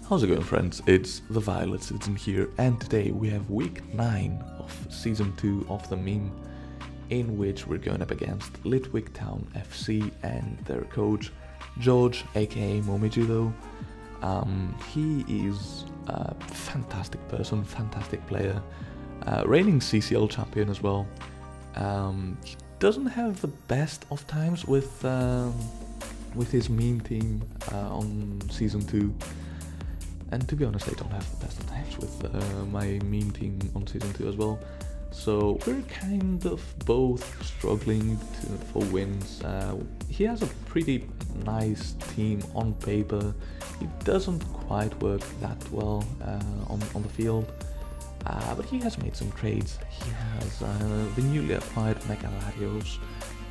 How's it going, friends? It's the Violet Citizen here, and today we have week 9 of season 2 of the meme, in which we're going up against Litwick Town FC and their coach George, aka Momijudo. He is a fantastic person, fantastic player, reigning CCL champion as well. He doesn't have the best of times with his meme team on season 2. And to be honest, I don't have the best of times with my meme team on season 2 as well. So we're kind of both struggling for wins. He has a pretty nice team on paper. It doesn't quite work that well on the field. But he has made some trades. He has the newly acquired Megaladios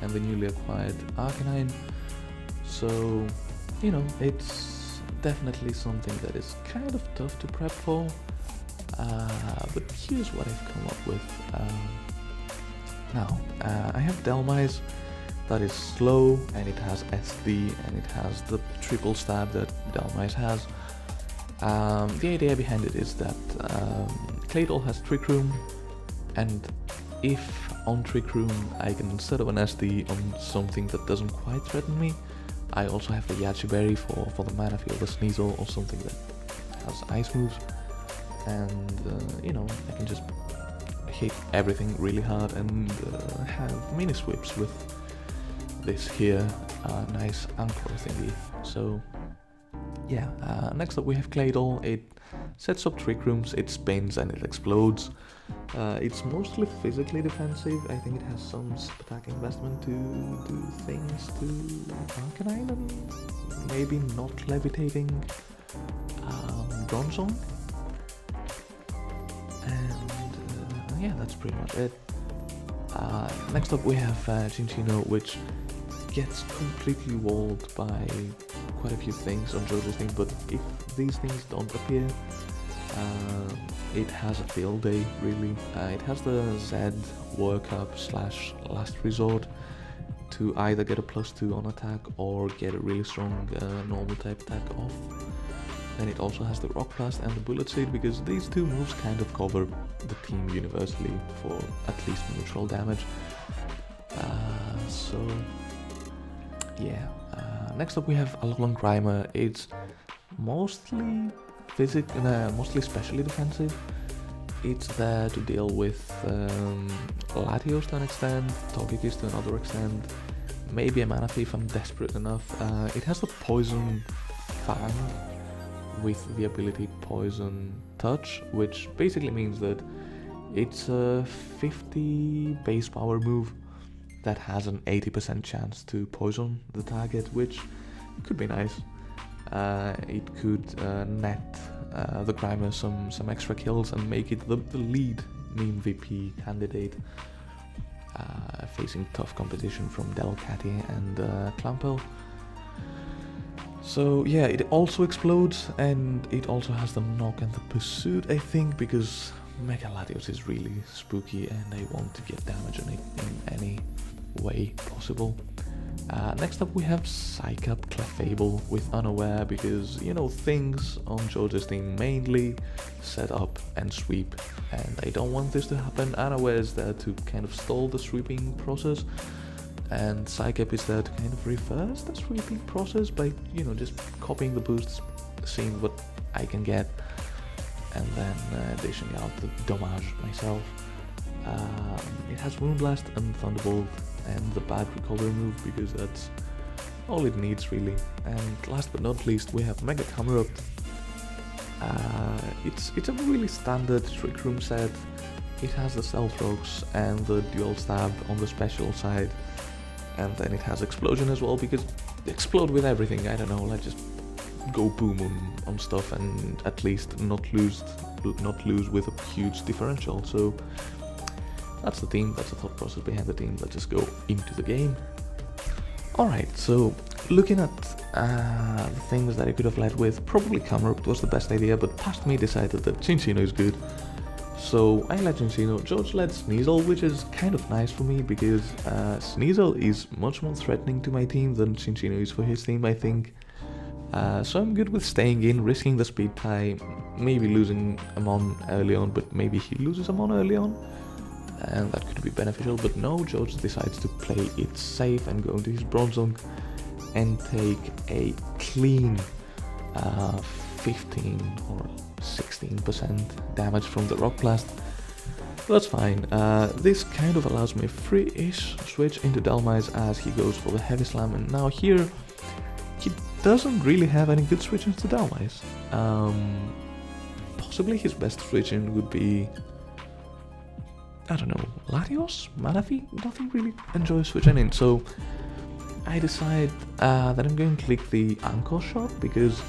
and the newly acquired Arcanine. So, you know, it's definitely something that is kind of tough to prep for, but here's what I've come up with. Now, I have Delmise that is slow, and it has SD, and it has the triple stab that Delmise has. The idea behind it is that Claydol has Trick Room, and if on Trick Room I can set up an SD on something that doesn't quite threaten me, I also have the Yachi Berry for the mana field, the Sneasel, or something that has ice moves, and you know, I can just hit everything really hard and have mini sweeps with this here nice anchor thingy. So yeah, next up we have Claydol. It sets up Trick Rooms, it spins and it explodes. It's mostly physically defensive. I think it has some attack investment to do things to Arcanine and maybe not levitating Bronzong. And yeah, that's pretty much it. Next up we have Cinccino, which gets completely walled by quite a few things on Jojo's thing, but if these things don't appear, it has a field day, really. It has the Z workup / last resort to either get a +2 on attack or get a really strong normal type attack off. Then it also has the Rock Blast and the Bullet Seed, because these two moves kind of cover the team universally for at least neutral damage. So yeah. Next up we have Alolan Grimer. It's mostly mostly specially defensive. It's there to deal with Latios to an extent, Togekiss to another extent, maybe a Manaphy if I'm desperate enough. It has the Poison Fang with the ability Poison Touch, which basically means that it's a 50 base power move that has an 80% chance to poison the target, which could be nice. It could net the Grimer some extra kills and make it the lead meme VP candidate, facing tough competition from Delcatty and Clampel. So yeah, it also explodes, and it also has the knock and the pursuit, I think, because Megaladios is really spooky and I want to get damage on it in any way possible. Next up we have Psych Up Clefable with Unaware, because, you know, things on George's team mainly set up and sweep, and I don't want this to happen. Unaware is there to kind of stall the sweeping process, and Psych Up is there to kind of reverse the sweeping process by, you know, just copying the boosts, seeing what I can get, and then dishing out the damage myself. It has Moonblast and Thunderbolt and the bad recovery move, because that's all it needs, really. And last but not least we have Mega Camerupt. It's a really standard Trick Room set. It has the Stealth Rocks and the Dual Stab on the special side, and then it has Explosion as well, because explode with everything. I don't know, like just go boom on stuff and at least not lose with a huge differential. So that's the team, that's the thought process behind the team. Let's just go into the game. Alright, so looking at the things that I could have led with, probably Camerupt was the best idea, but past me decided that Cinccino is good. So I led Cinccino, George led Sneasel, which is kind of nice for me, because Sneasel is much more threatening to my team than Cinccino is for his team, I think. So I'm good with staying in, risking the speed tie, maybe losing Amon early on, but maybe he loses Amon early on, and that could be beneficial. But no, George decides to play it safe and go into his Bronzong and take a clean 15 or 16% damage from the Rock Blast. That's fine. This kind of allows me a free-ish switch into Dhelmise as he goes for the Heavy Slam, and now here he doesn't really have any good switch-ins to Dhelmise. Possibly his best switch-in would be, I don't know, Latios? Manaphy? Nothing really enjoys switching in, so I decide that I'm going to click the Anchor Shot, because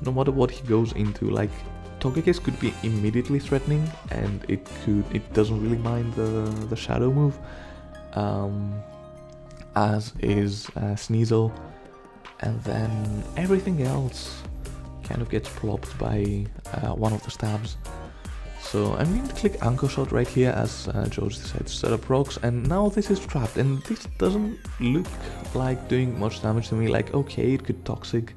no matter what he goes into, like, Togekiss could be immediately threatening, and it doesn't really mind the Shadow move, as is Sneasel, and then everything else kind of gets plopped by one of the stabs. So I'm going to click Anchor Shot right here as George decides to set up rocks, and now this is trapped, and this doesn't look like doing much damage to me. Like, okay, it could Toxic,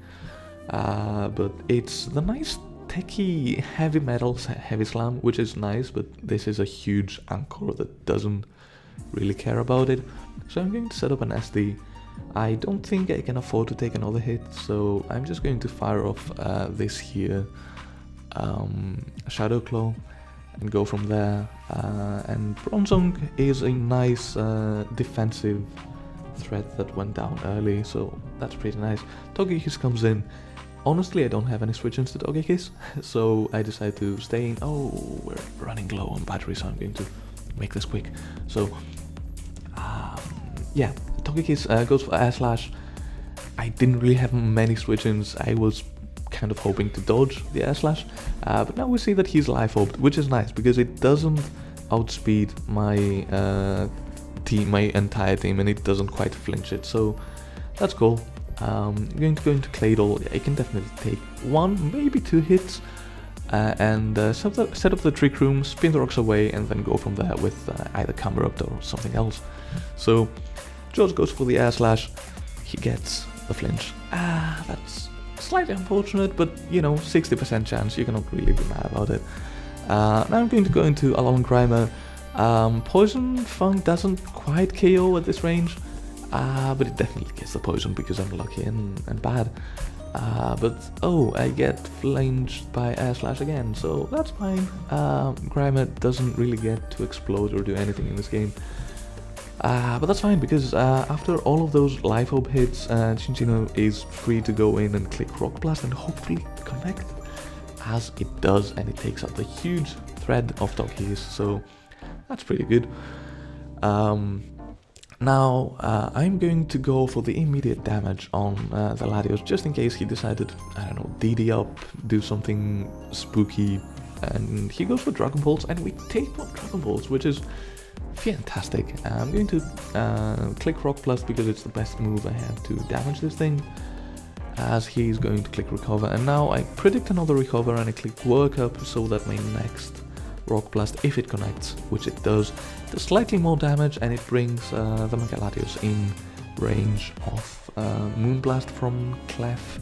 but it's the nice techie heavy metal Heavy Slam, which is nice, but this is a huge Anchor that doesn't really care about it. So I'm going to set up an SD. I don't think I can afford to take another hit, so I'm just going to fire off this here Shadow Claw and go from there. And Bronzong is a nice defensive threat that went down early, so that's pretty nice. Togekiss comes in. Honestly, I don't have any switch-ins to Togekiss, so I decide to stay in. Oh, we're running low on battery, so I'm going to make this quick. So, yeah, Togekiss goes for Air Slash. I didn't really have many switch-ins. I was kind of hoping to dodge the Air Slash, but now we see that he's life orbed, which is nice because it doesn't outspeed my my entire team, and it doesn't quite flinch it, so that's cool. I'm going to go into Claydol. I can definitely take one, maybe two hits, and set up the Trick Room, spin the rocks away, and then go from there with either Camerupt or something else. So George goes for the Air Slash. He gets the flinch. That's slightly unfortunate, but you know, 60% chance, you cannot really be mad about it. Now I'm going to go into Alolan Grimer. Poison Fang doesn't quite KO at this range, but it definitely gets the poison because I'm lucky and bad. But oh, I get flinched by Air Slash again, so that's fine. Grimer doesn't really get to explode or do anything in this game. But that's fine because after all of those Life Orb hits, Chinchino is free to go in and click Rock Blast and hopefully connect, as it does, and it takes out the huge thread of Togekiss, so that's pretty good. Now, I'm going to go for the immediate damage on the Latios, just in case he decided, I don't know, DD up, do something spooky, and he goes for Dragon Balls, and we take one Dragon Balls, which is fantastic. I'm going to click Rock Blast because it's the best move I have to damage this thing, as he's going to click Recover, and now I predict another Recover and I click Work Up so that my next Rock Blast, if it connects, which it does slightly more damage, and it brings the Mega Latios in range of Moonblast from Clef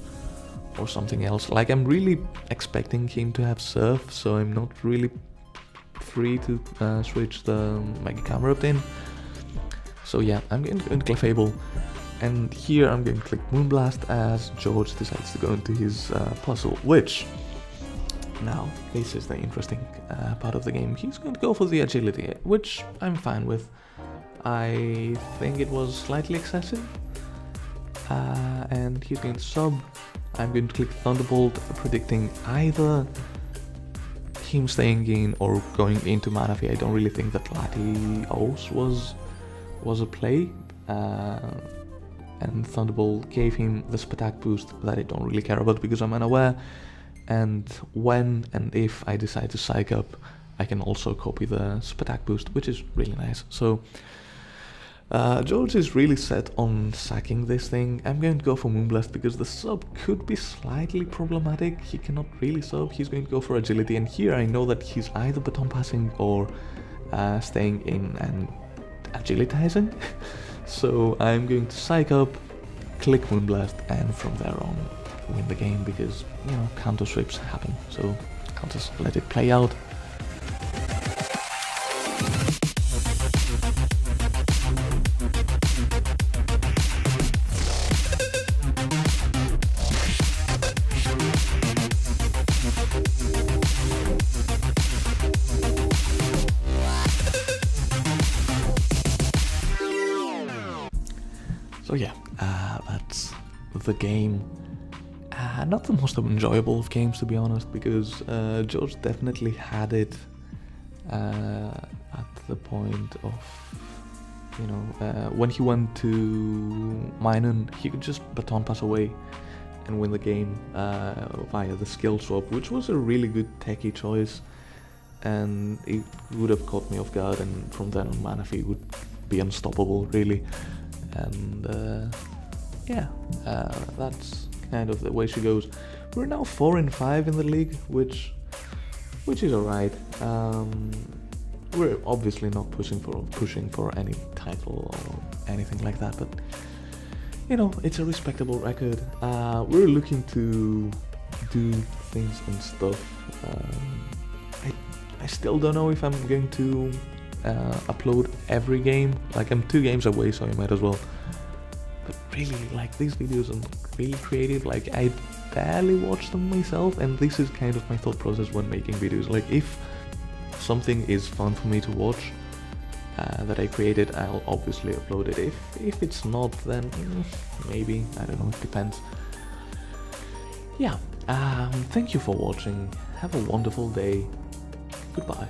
or something else. Like, I'm really expecting him to have Surf, so I'm not really free to switch the Mega Camerupt in. So yeah, I'm going to go into Clefable, and here I'm going to click Moonblast as George decides to go into his puzzle, which... Now, this is the interesting part of the game. He's going to go for the agility, which I'm fine with. I think it was slightly excessive. And he's going to sub. I'm going to click Thunderbolt, predicting either him staying in or going into Manaphy. I don't really think that Latios was a play. And Thunderbolt gave him the Spatak boost that I don't really care about because I'm unaware. And when and if I decide to Psych Up, I can also copy the Spatak boost, which is really nice. So George is really set on sacking this thing. I'm going to go for Moonblast because the sub could be slightly problematic. He cannot really sub. He's going to go for Agility, and here I know that he's either baton passing or staying in and agilitizing. So I'm going to Psych Up, click Moonblast, and from there on win the game, because, you know, counter sweeps happen, so I'll just let it play out. So yeah, that's the game. Not the most enjoyable of games, to be honest, because George definitely had it at the point of, you know, when he went to Minun, he could just baton pass away and win the game via the skill swap, which was a really good techie choice, and it would have caught me off guard, and from then on Manaphy would be unstoppable, really. And yeah, that's kind of the way she goes. We're now 4-5 in the league, which is alright. We're obviously not pushing for any title or anything like that, but you know, it's a respectable record. We're looking to do things and stuff. I still don't know if I'm going to upload every game. Like, I'm 2 games away, so I might as well. But really, like, these videos are really creative. Like, I barely watch them myself, and this is kind of my thought process when making videos. Like, if something is fun for me to watch that I created, I'll obviously upload it. If it's not, then maybe, I don't know, it depends. Yeah, thank you for watching. Have a wonderful day. Goodbye.